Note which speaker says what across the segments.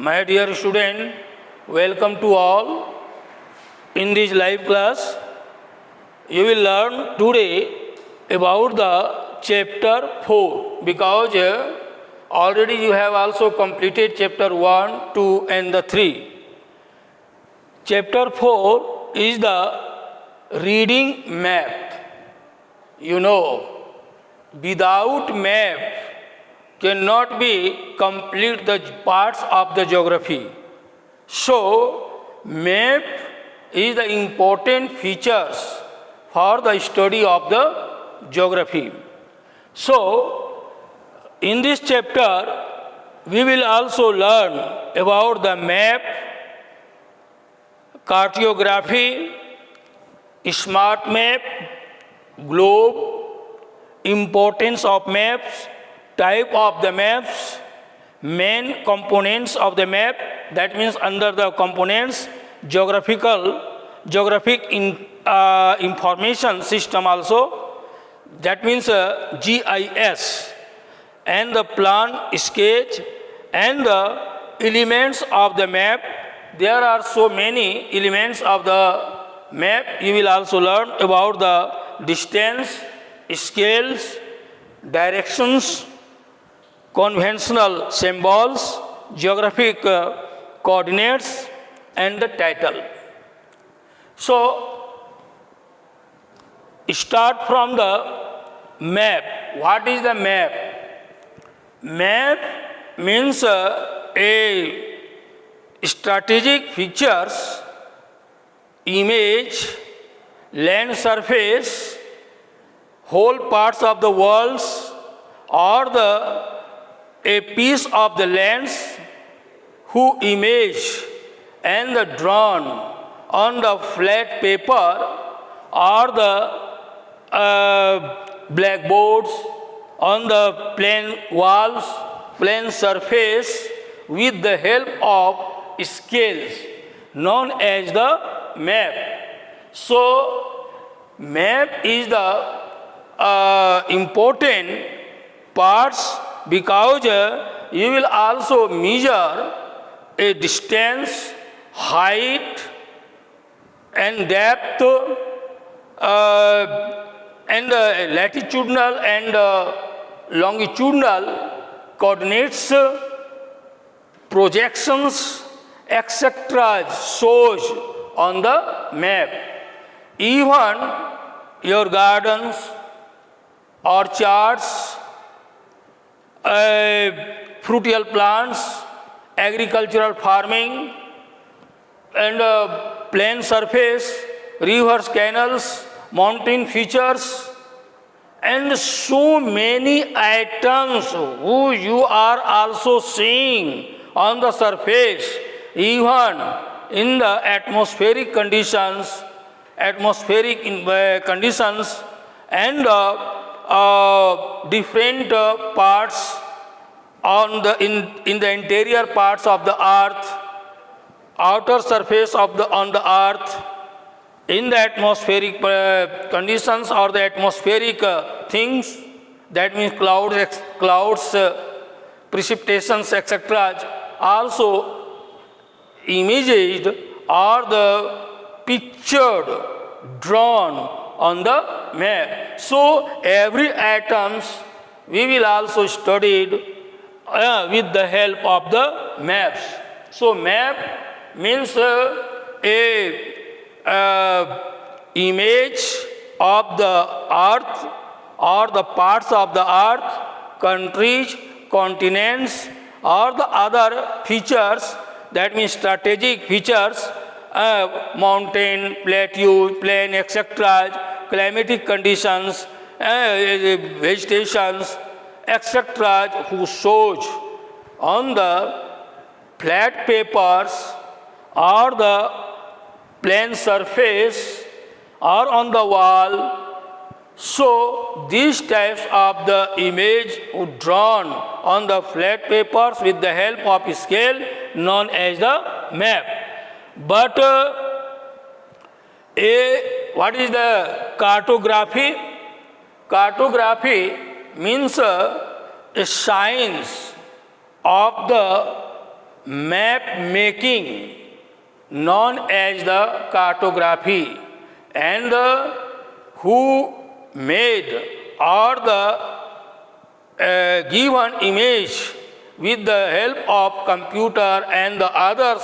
Speaker 1: My dear student, welcome to all. In this live class, you will learn today about the chapter 4 because already you have also completed chapter 1, 2 and the 3. Chapter 4 is the reading map. You know, without map cannot be complete the parts of the geography. So, map is the important features for the study of the geography. So, in this chapter, we will also learn about the map, cartography, smart map, globe, importance of maps, type of the maps, main components of the map, that means under the components, geographic information system also, that means GIS, and the plan sketch and the elements of the map. There are so many elements of the map. You will also learn about the distance, scales, directions, conventional symbols, geographic coordinates, and the title. So, start from the map. What is the map? Map means a strategic features, image, land surface, whole parts of the worlds, or a piece of the lands who image and the drawn on the flat paper or the blackboards on the plain walls, plain surface with the help of scales known as the map. So, map is the important parts because you will also measure a distance, height and depth and latitudinal and longitudinal coordinates, projections, etc. shows on the map. Even your gardens, orchards, fruitial plants, agricultural farming, and plain surface, rivers, canals, mountain features, and so many items who you are also seeing on the surface, even in the atmospheric conditions, and different parts on in the interior parts of the earth, outer surface of on the earth, in the atmospheric conditions or the atmospheric things, that means clouds, precipitations, etc. also imaged or the pictured, drawn on the map. So every atoms we will also studied with the help of the maps. So map means a image of the earth or the parts of the earth, countries, continents, or the other features, that means strategic features, mountain, plateau, plain, etc., climatic conditions, vegetations, etc., who shows on the flat papers or the plain surface or on the wall. So these types of the image drawn on the flat papers with the help of scale known as the map. But what is the cartography? Cartography means a science of the map making known as the cartography, and who made or the given image with the help of computer and the other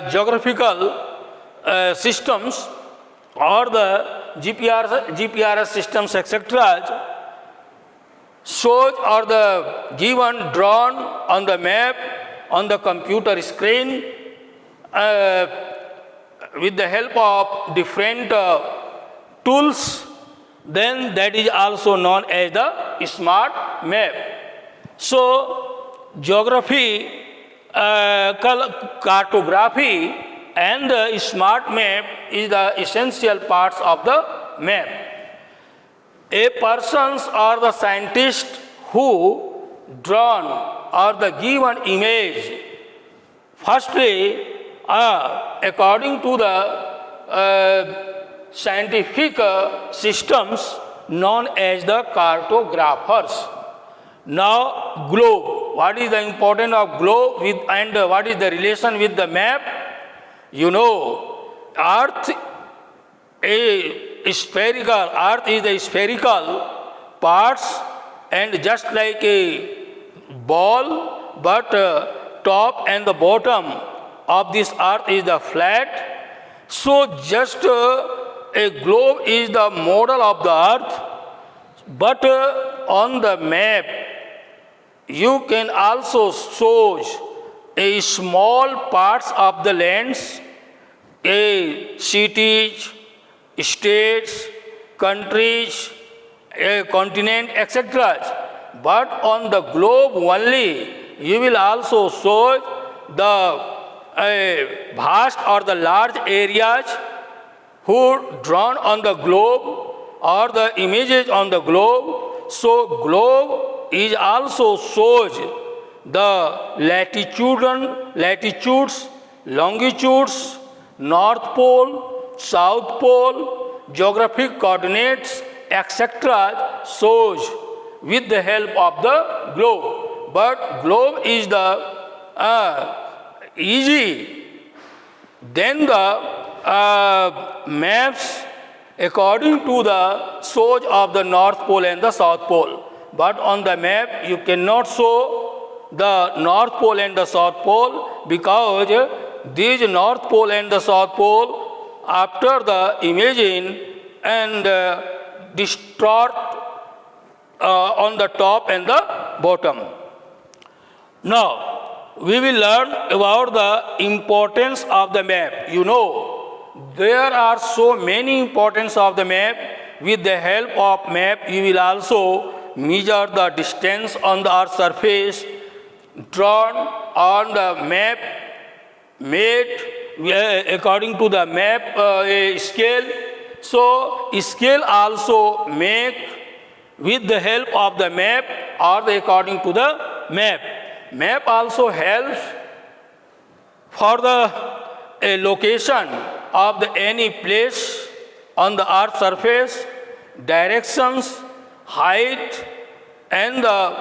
Speaker 1: geographical systems or the GPRS systems, etc., shows or the given drawn on the map on the computer screen with the help of different tools, then that is also known as the smart map. So, geography, cartography and the smart map is the essential parts of the map. A persons or the scientist who drawn or the given image, firstly, according to the scientific systems known as the cartographers. Now, globe. What is the importance of globe and what is the relation with the map? You know, Earth is the spherical parts and just like a ball, but top and the bottom of this earth is the flat. So just a globe is the model of the earth, but on the map you can also show a small parts of the lands, a cities, states, countries, a continent, etc. But on the globe only, you will also show the vast or the large areas who drawn on the globe or the images on the globe. So globe is also shows the latitudes, longitudes, North Pole, South Pole, geographic coordinates, etc. shows with the help of the globe. But globe is the easy. Then the maps according to the shows of the North Pole and the South Pole. But on the map you cannot show the North Pole and the South Pole because these North Pole and the South Pole after the imaging and distort on the top and the bottom. Now, we will learn about the importance of the map. You know, there are so many importance of the map. With the help of map, you will also measure the distance on the earth's surface, drawn on the map, made according to the map scale. So, scale also make with the help of the map or according to the map. Map also helps for the location of the any place on the earth's surface, directions, height, and the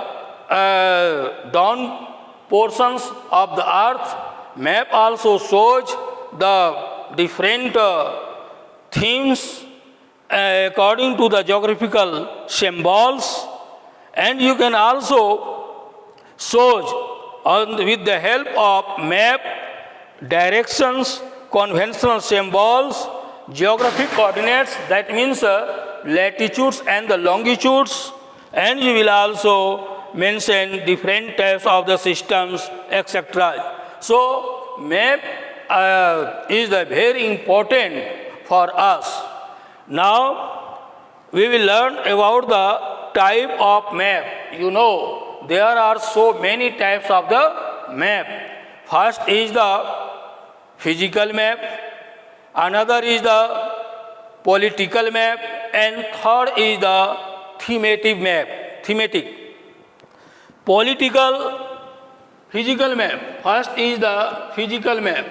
Speaker 1: down portions of the earth. Map also shows the different themes according to the geographical symbols, and you can also show with the help of map directions, conventional symbols, geographic coordinates, that means latitudes and the longitudes, and you will also mention different types of the systems, etc. So map is very important for us. Now we will learn about the type of map. You know, there are so many types of the map. First is the physical map, another is the political map, and third is the thematic map. Physical map. First is the physical map.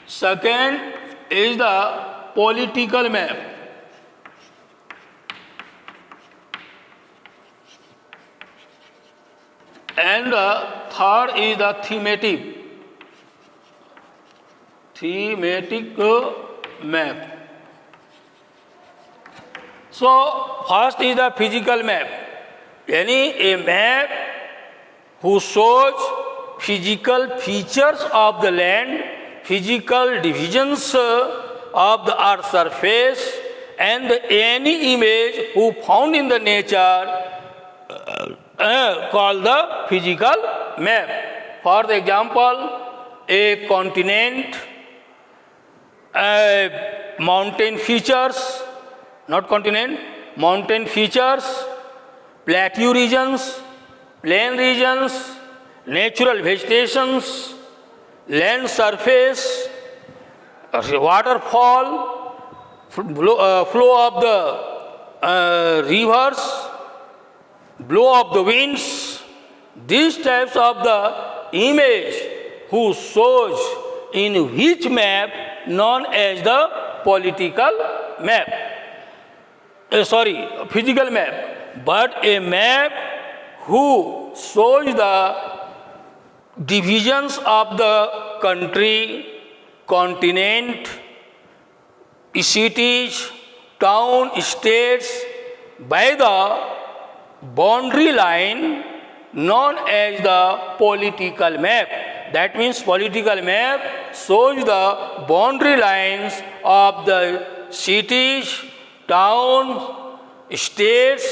Speaker 1: Second is the political map. and third is the thematic map. So first is the physical map, यानी a map who shows physical features of the land, physical divisions of the earth's surface, and any image who found in the nature called the physical map. For the example, a continent, mountain features, not continent, mountain features, plateau regions, plain regions, natural vegetations, land surface, waterfall, flow of the rivers, blow of the winds. These types of the image who shows in which map known as the political map. Physical map. But a map who shows the divisions of the country, continent, cities, town, states by the boundary line known as the political map. That means political map shows the boundary lines of the cities, towns, states,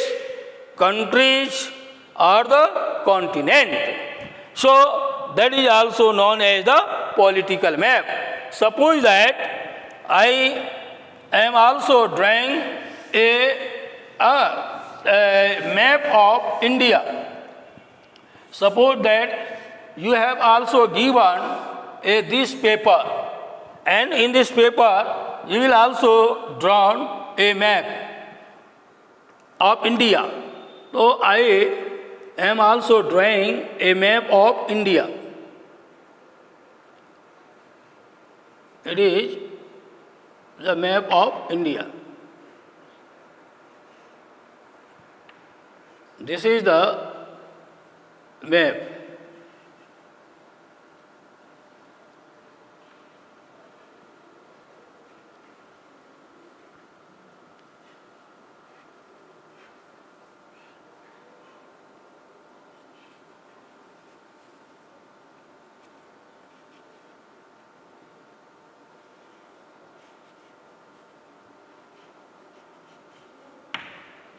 Speaker 1: countries or the continent. So that is also known as the political map. Suppose that I am also drawing a map of India. Suppose that you have also given this paper, and in this paper you will also draw a map of India. So I am also drawing a map of India. It is the map of India. This is the map.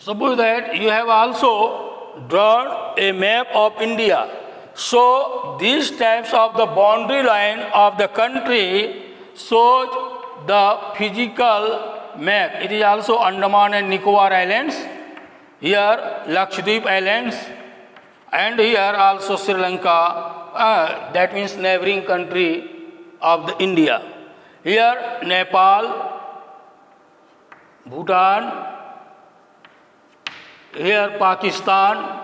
Speaker 1: Suppose that you have also drawn a map of India. So these types of the boundary line of the country shows the physical map. It is also Andaman and Nicobar Islands, here Lakshadweep Islands, and here also Sri Lanka, that means neighboring country of the India. Here Nepal, Bhutan, here Pakistan,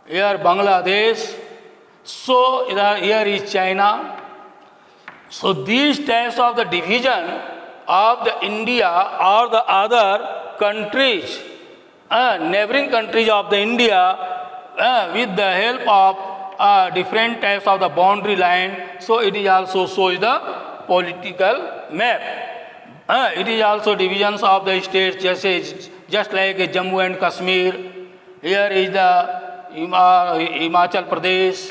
Speaker 1: here Bangladesh, so here is China. So these types of the division of the India or the other countries, neighboring countries of the India, with the help of different types of the boundary line, so it is also shows the political map. It is also divisions of the states, just like Jammu and Kashmir. Here is the Himachal Pradesh,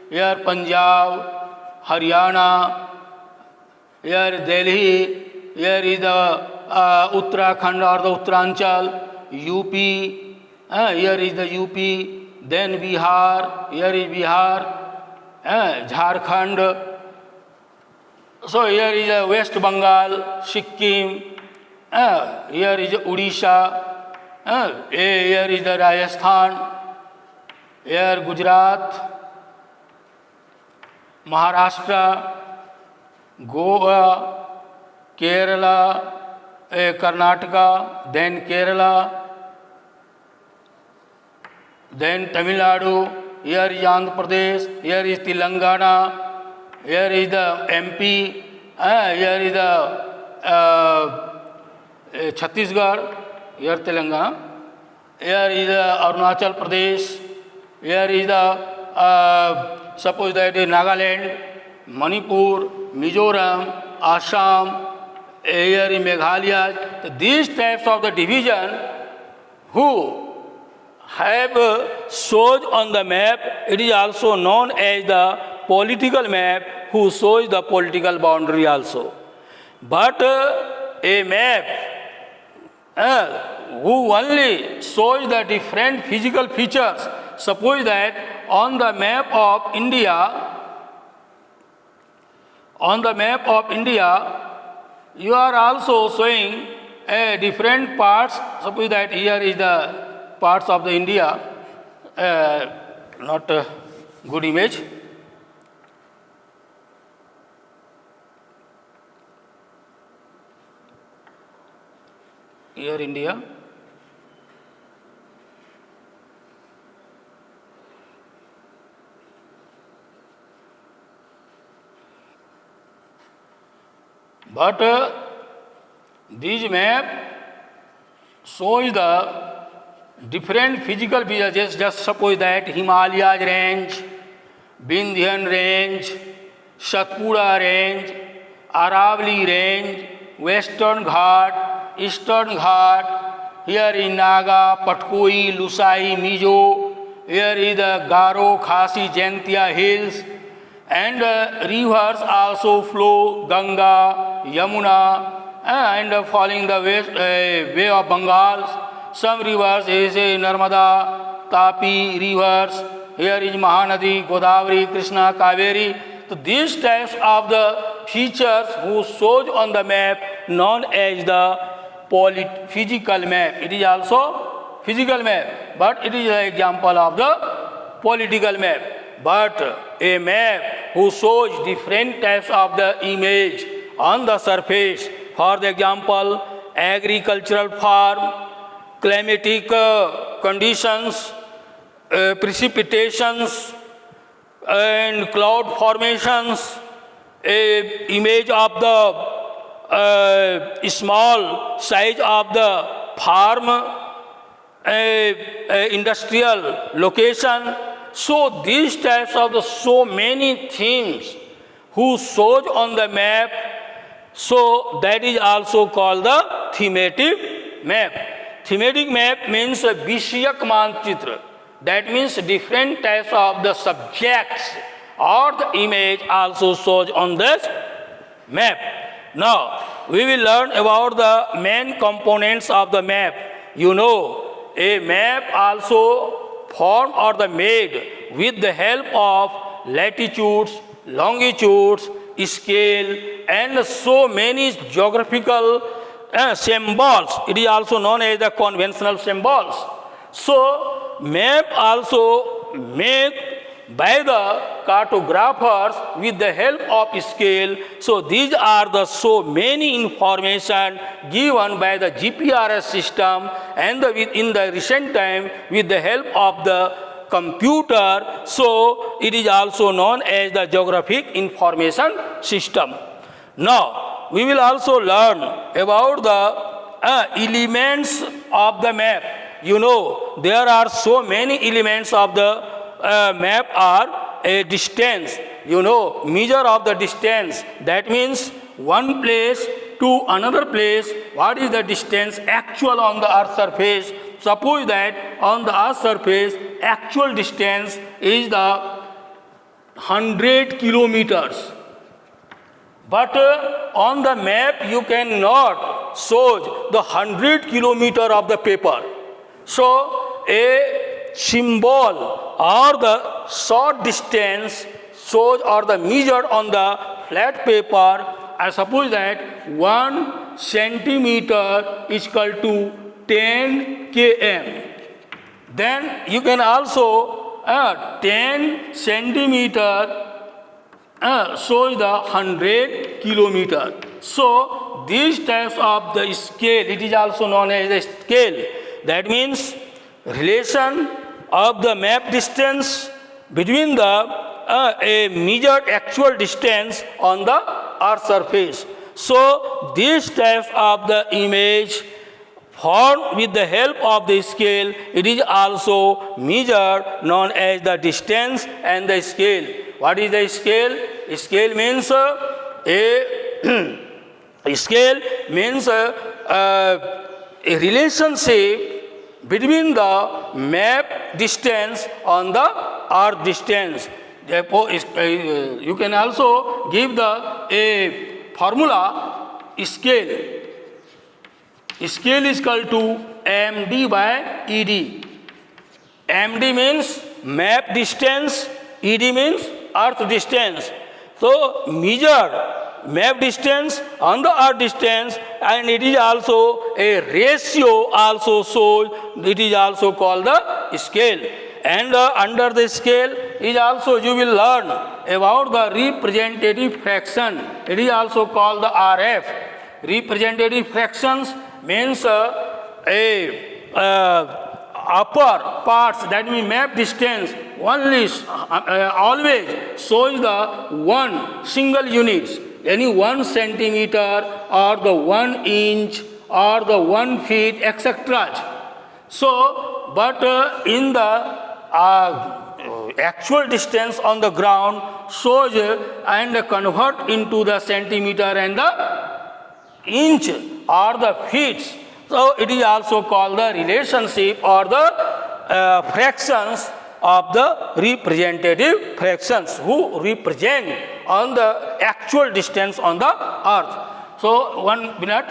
Speaker 1: here Punjab, Haryana, here Delhi, here is the Uttarakhand or the Uttaranchal, UP, here is the UP, then Bihar, here is Bihar, Jharkhand. So here is West Bengal, Sikkim, here is Odisha, here is the Rajasthan, here Gujarat, Maharashtra, Goa, Kerala, Karnataka, then Kerala, then Tamil Nadu, here is Andhra Pradesh, here is Telangana, here is the MP, here is the Chhattisgarh, here Telangana, here is the Arunachal Pradesh, here is the suppose that Nagaland, Manipur, Mizoram, Assam, here in Meghalaya, so these types of the division who have shows on the map, it is also known as the political map who shows the political boundary also. But a map who only shows the different physical features, suppose that on the map of India, you are also showing different parts. Suppose that here is the parts of the India, not a good image. Here India. But this map shows the different physical features. Just suppose that Himalayas range, Vindhyan range, Satpura range, Aravali range, Western Ghat, Eastern Ghat, here in Naga, Patkoi, Lusai, Mizo, here is the Garo, Khasi, Jaintia hills, and rivers also flow, Ganga, Yamuna, and following the way of Bengal. Some rivers, say Narmada, Tapi rivers, here is Mahanadi, Godavari, Krishna, Kaveri. So these types of the features who shows on the map known as the physical map. It is also physical map, but it is an example of the political map. But a map who shows different types of the image on the surface, for the example, agricultural farm, climatic conditions, precipitations, and cloud formations, a image of the small size of the farm, a industrial location. So these types of the so many themes who shows on the map, so that is also called the thematic map. Thematic map means a Vishayak Manchitra. That means different types of the subjects or the image also shows on this map. Now, we will learn about the main components of the map. You know, a map also formed or the made with the help of latitudes, longitudes, scale, and so many geographical symbols. It is also known as the conventional symbols. So, map also made by the cartographers with the help of scale. So these are the so many information given by the GPRS system and in the recent time with the help of the computer. So it is also known as the geographic information system. Now we will also learn about the elements of the map. You know, there are so many elements of the map are a distance. You know, measure of the distance. That means one place to another place. What is the distance actual on the earth surface? Suppose that on the earth surface, actual distance is the 100 kilometers. But on the map, you cannot show the 100 kilometer of the paper. So, a symbol or the short distance shows or the measured on the flat paper. I suppose that 1 centimeter is equal to 10 km. Then you can also 10 centimeter shows the 100 kilometer. So these types of the scale, it is also known as a scale. That means relation of the map distance between the a measured actual distance on the earth surface. So these types of the image For with the help of the scale, it is also measured, known as the distance and the scale. What is the scale? Scale means a scale means a relationship between the map distance on the earth distance. Therefore, you can also give the a formula scale. Scale is equal to MD by ED. MD means map distance, ED means earth distance. So, measured map distance on the earth distance, and it is also a ratio also shows, it is also called the scale. And under the scale is also you will learn about the representative fraction. It is also called the RF. Representative fractions means upper parts, that means map distance only always shows the one single units, any 1 centimeter or the 1 inch or the 1 feet, etc. So, but in the actual distance on the ground shows and convert into the centimeter and the inch or the feet. So, it is also called the relationship or the fractions of the representative fractions who represent on the actual distance on the earth. So, 1 minute,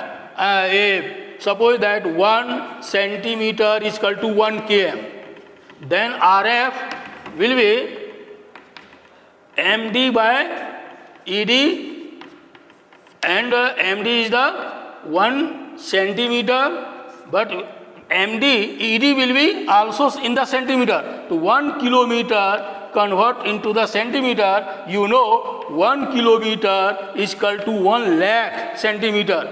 Speaker 1: suppose that 1 centimeter is equal to 1 km. Then RF will be MD by ED, and MD is the 1 centimeter, but MD, ED will be also in the centimeter. To 1 kilometer convert into the centimeter, you know 1 kilometer is equal to 1 lakh centimeter.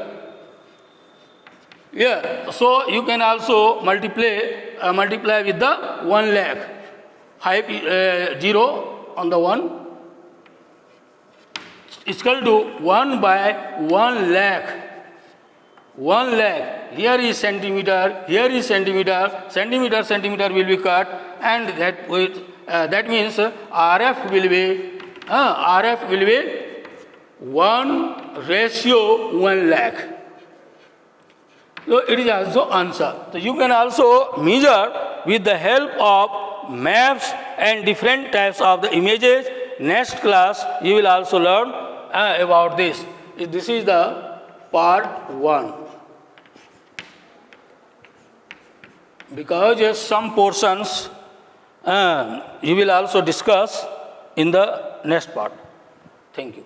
Speaker 1: Yeah, so you can also multiply with the 1 lakh. 0 on the 1 is equal to 1 by 1 lakh. 1 lakh. Here is centimeter, here is centimeter. Centimeter will be cut, and that means RF will be 1 ratio 1 lakh. So it is also answer. So you can also measure with the help of maps and different types of the images. Next class you will also learn about this. This is the part 1. Because some portions you will also discuss in the next part. Thank you.